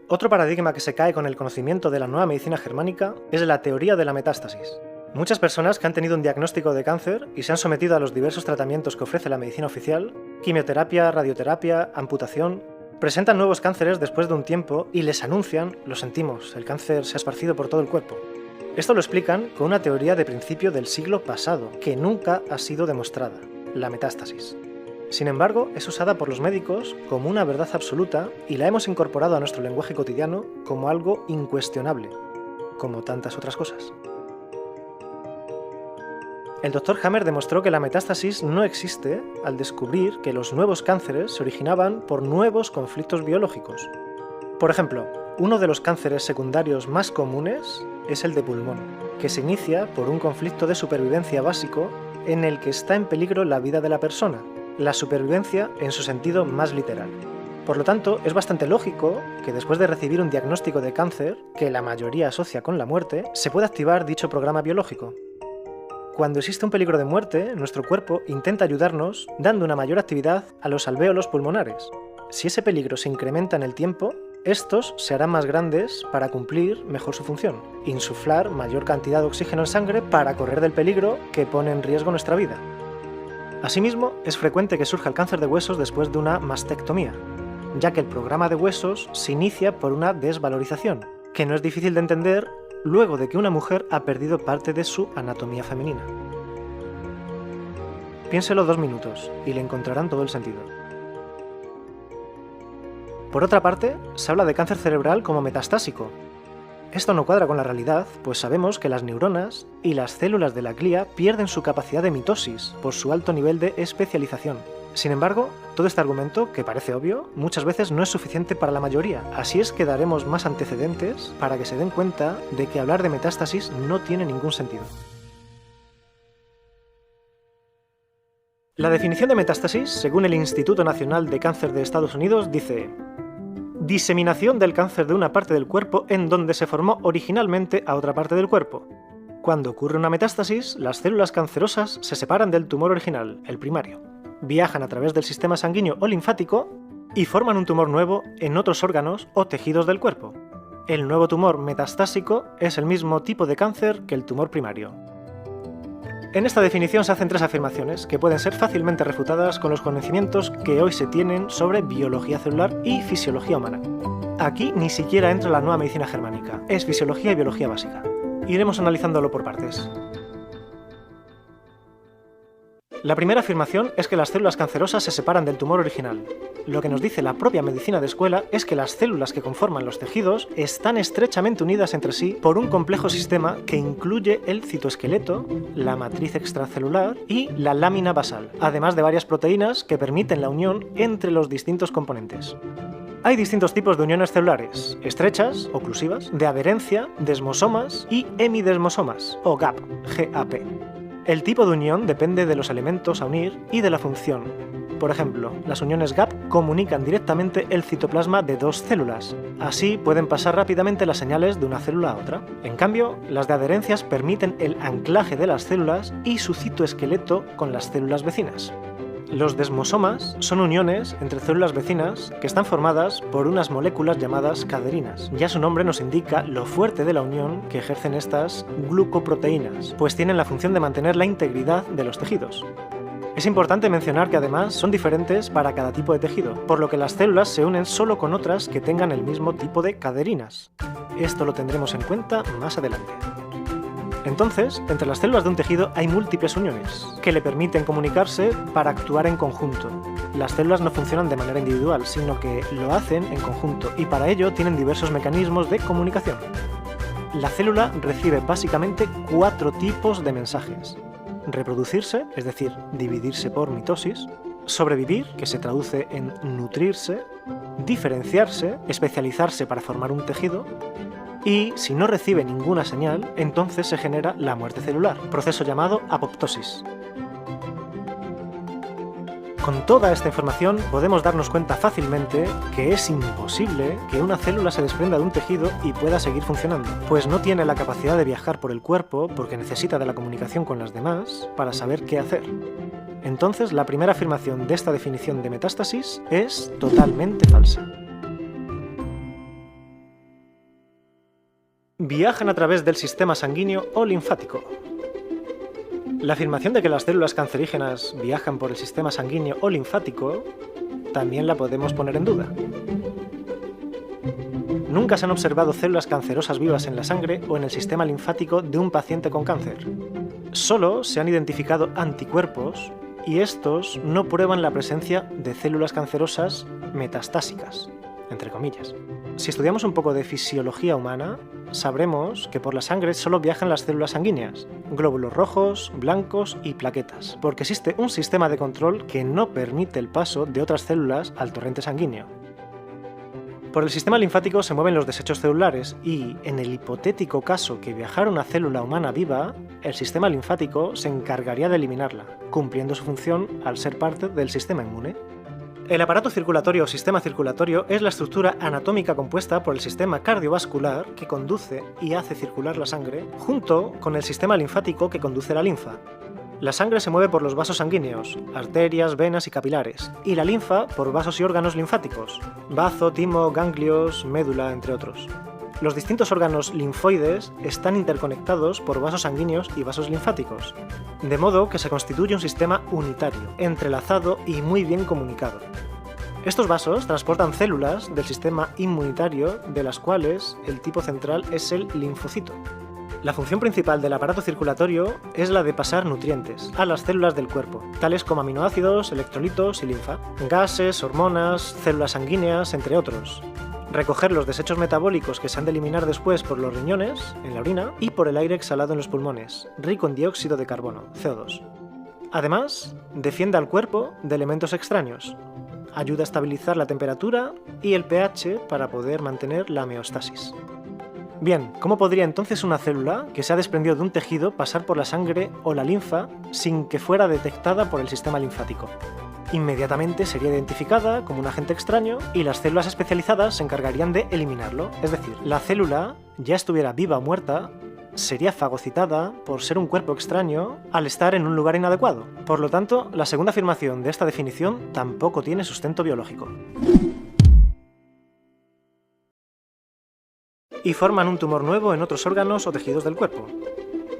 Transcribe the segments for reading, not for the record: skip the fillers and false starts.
Otro paradigma que se cae con el conocimiento de la nueva medicina germánica es la teoría de la metástasis. Muchas personas que han tenido un diagnóstico de cáncer y se han sometido a los diversos tratamientos que ofrece la medicina oficial, quimioterapia, radioterapia, amputación, presentan nuevos cánceres después de un tiempo y les anuncian: lo sentimos, el cáncer se ha esparcido por todo el cuerpo. Esto lo explican con una teoría de principio del siglo pasado, que nunca ha sido demostrada, la metástasis. Sin embargo, es usada por los médicos como una verdad absoluta y la hemos incorporado a nuestro lenguaje cotidiano como algo incuestionable, como tantas otras cosas. El Dr. Hammer demostró que la metástasis no existe al descubrir que los nuevos cánceres se originaban por nuevos conflictos biológicos. Por ejemplo, uno de los cánceres secundarios más comunes es el de pulmón, que se inicia por un conflicto de supervivencia básico en el que está en peligro la vida de la persona, la supervivencia en su sentido más literal. Por lo tanto, es bastante lógico que después de recibir un diagnóstico de cáncer, que la mayoría asocia con la muerte, se pueda activar dicho programa biológico. Cuando existe un peligro de muerte, nuestro cuerpo intenta ayudarnos dando una mayor actividad a los alvéolos pulmonares. Si ese peligro se incrementa en el tiempo, estos se harán más grandes para cumplir mejor su función, insuflar mayor cantidad de oxígeno en sangre para correr del peligro que pone en riesgo nuestra vida. Asimismo, es frecuente que surja el cáncer de huesos después de una mastectomía, ya que el programa de huesos se inicia por una desvalorización, que no es difícil de entender luego de que una mujer ha perdido parte de su anatomía femenina. Piénselo 2 minutos y le encontrarán todo el sentido. Por otra parte, se habla de cáncer cerebral como metastásico. Esto no cuadra con la realidad, pues sabemos que las neuronas y las células de la glía pierden su capacidad de mitosis por su alto nivel de especialización. Sin embargo, todo este argumento, que parece obvio, muchas veces no es suficiente para la mayoría, así es que daremos más antecedentes para que se den cuenta de que hablar de metástasis no tiene ningún sentido. La definición de metástasis, según el Instituto Nacional de Cáncer de Estados Unidos, dice: diseminación del cáncer de una parte del cuerpo en donde se formó originalmente a otra parte del cuerpo. Cuando ocurre una metástasis, las células cancerosas se separan del tumor original, el primario, viajan a través del sistema sanguíneo o linfático y forman un tumor nuevo en otros órganos o tejidos del cuerpo. El nuevo tumor metastásico es el mismo tipo de cáncer que el tumor primario. En esta definición se hacen 3 afirmaciones que pueden ser fácilmente refutadas con los conocimientos que hoy se tienen sobre biología celular y fisiología humana. Aquí ni siquiera entra la nueva medicina germánica, es fisiología y biología básica. Iremos analizándolo por partes. La primera afirmación es que las células cancerosas se separan del tumor original. Lo que nos dice la propia medicina de escuela es que las células que conforman los tejidos están estrechamente unidas entre sí por un complejo sistema que incluye el citoesqueleto, la matriz extracelular y la lámina basal, además de varias proteínas que permiten la unión entre los distintos componentes. Hay distintos tipos de uniones celulares: estrechas, oclusivas, de adherencia, desmosomas y hemidesmosomas, o GAP, GAP. El tipo de unión depende de los elementos a unir y de la función. Por ejemplo, las uniones GAP comunican directamente el citoplasma de 2 células. Así pueden pasar rápidamente las señales de una célula a otra. En cambio, las de adherencias permiten el anclaje de las células y su citoesqueleto con las células vecinas. Los desmosomas son uniones entre células vecinas que están formadas por unas moléculas llamadas caderinas. Ya su nombre nos indica lo fuerte de la unión que ejercen estas glucoproteínas, pues tienen la función de mantener la integridad de los tejidos. Es importante mencionar que además son diferentes para cada tipo de tejido, por lo que las células se unen solo con otras que tengan el mismo tipo de caderinas. Esto lo tendremos en cuenta más adelante. Entonces, entre las células de un tejido hay múltiples uniones, que le permiten comunicarse para actuar en conjunto. Las células no funcionan de manera individual, sino que lo hacen en conjunto, y para ello tienen diversos mecanismos de comunicación. La célula recibe básicamente 4 tipos de mensajes: reproducirse, es decir, dividirse por mitosis; sobrevivir, que se traduce en nutrirse; diferenciarse, especializarse para formar un tejido; y, si no recibe ninguna señal, entonces se genera la muerte celular, proceso llamado apoptosis. Con toda esta información podemos darnos cuenta fácilmente que es imposible que una célula se desprenda de un tejido y pueda seguir funcionando, pues no tiene la capacidad de viajar por el cuerpo porque necesita de la comunicación con las demás para saber qué hacer. Entonces, la primera afirmación de esta definición de metástasis es totalmente falsa. viajan a través del sistema sanguíneo o linfático. La afirmación de que las células cancerígenas viajan por el sistema sanguíneo o linfático también la podemos poner en duda. Nunca se han observado células cancerosas vivas en la sangre o en el sistema linfático de un paciente con cáncer. Solo se han identificado anticuerpos y estos no prueban la presencia de células cancerosas metastásicas, entre comillas. Si estudiamos un poco de fisiología humana, sabremos que por la sangre solo viajan las células sanguíneas, glóbulos rojos, blancos y plaquetas, porque existe un sistema de control que no permite el paso de otras células al torrente sanguíneo. Por el sistema linfático se mueven los desechos celulares y, en el hipotético caso que viajara una célula humana viva, el sistema linfático se encargaría de eliminarla, cumpliendo su función al ser parte del sistema inmune. El aparato circulatorio o sistema circulatorio es la estructura anatómica compuesta por el sistema cardiovascular que conduce y hace circular la sangre, junto con el sistema linfático que conduce la linfa. La sangre se mueve por los vasos sanguíneos, arterias, venas y capilares, y la linfa por vasos y órganos linfáticos, bazo, timo, ganglios, médula, entre otros. Los distintos órganos linfoides están interconectados por vasos sanguíneos y vasos linfáticos, de modo que se constituye un sistema unitario, entrelazado y muy bien comunicado. Estos vasos transportan células del sistema inmunitario, de las cuales el tipo central es el linfocito. La función principal del aparato circulatorio es la de pasar nutrientes a las células del cuerpo, tales como aminoácidos, electrolitos y linfa, gases, hormonas, células sanguíneas, entre otros. Recoger los desechos metabólicos que se han de eliminar después por los riñones, en la orina, y por el aire exhalado en los pulmones, rico en dióxido de carbono, CO2. Además, defiende al cuerpo de elementos extraños, ayuda a estabilizar la temperatura y el pH para poder mantener la homeostasis. Bien, ¿cómo podría entonces una célula que se ha desprendido de un tejido pasar por la sangre o la linfa sin que fuera detectada por el sistema linfático? Inmediatamente sería identificada como un agente extraño y las células especializadas se encargarían de eliminarlo. Es decir, la célula, ya estuviera viva o muerta, sería fagocitada por ser un cuerpo extraño al estar en un lugar inadecuado. Por lo tanto, la segunda afirmación de esta definición tampoco tiene sustento biológico. Y forman un tumor nuevo en otros órganos o tejidos del cuerpo.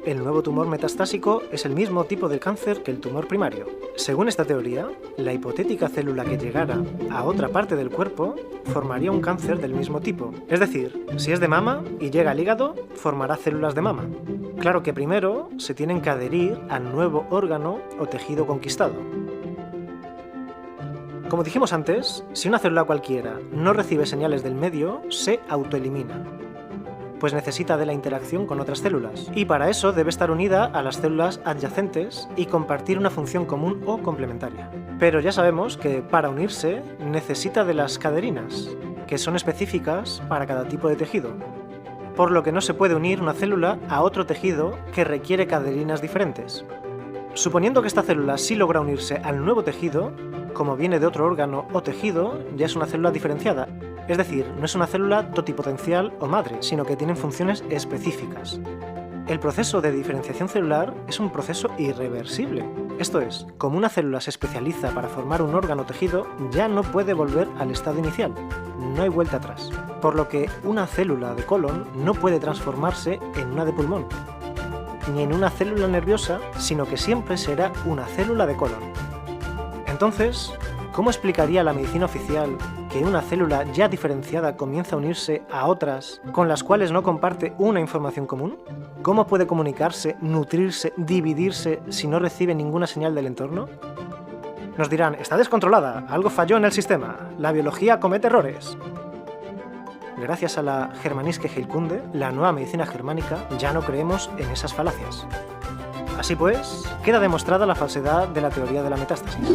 El nuevo tumor metastásico es el mismo tipo de cáncer que el tumor primario. Según esta teoría, la hipotética célula que llegara a otra parte del cuerpo formaría un cáncer del mismo tipo. Es decir, si es de mama y llega al hígado, formará células de mama. Claro que primero se tienen que adherir al nuevo órgano o tejido conquistado. Como dijimos antes, si una célula cualquiera no recibe señales del medio, se autoelimina, pues necesita de la interacción con otras células, y para eso debe estar unida a las células adyacentes y compartir una función común o complementaria. Pero ya sabemos que para unirse necesita de las caderinas, que son específicas para cada tipo de tejido, por lo que no se puede unir una célula a otro tejido que requiere caderinas diferentes. Suponiendo que esta célula sí logra unirse al nuevo tejido, como viene de otro órgano o tejido, ya es una célula diferenciada. Es decir, no es una célula totipotencial o madre, sino que tienen funciones específicas. El proceso de diferenciación celular es un proceso irreversible. Esto es, como una célula se especializa para formar un órgano o tejido, ya no puede volver al estado inicial. No hay vuelta atrás. Por lo que una célula de colon no puede transformarse en una de pulmón, ni en una célula nerviosa, sino que siempre será una célula de colon. Entonces, ¿cómo explicaría la medicina oficial que una célula ya diferenciada comienza a unirse a otras con las cuales no comparte una información común? ¿Cómo puede comunicarse, nutrirse, dividirse si no recibe ninguna señal del entorno? Nos dirán, está descontrolada, algo falló en el sistema, la biología comete errores. Gracias a la Germanische Heilkunde, la nueva medicina germánica, ya no creemos en esas falacias. Así pues, queda demostrada la falsedad de la teoría de la metástasis.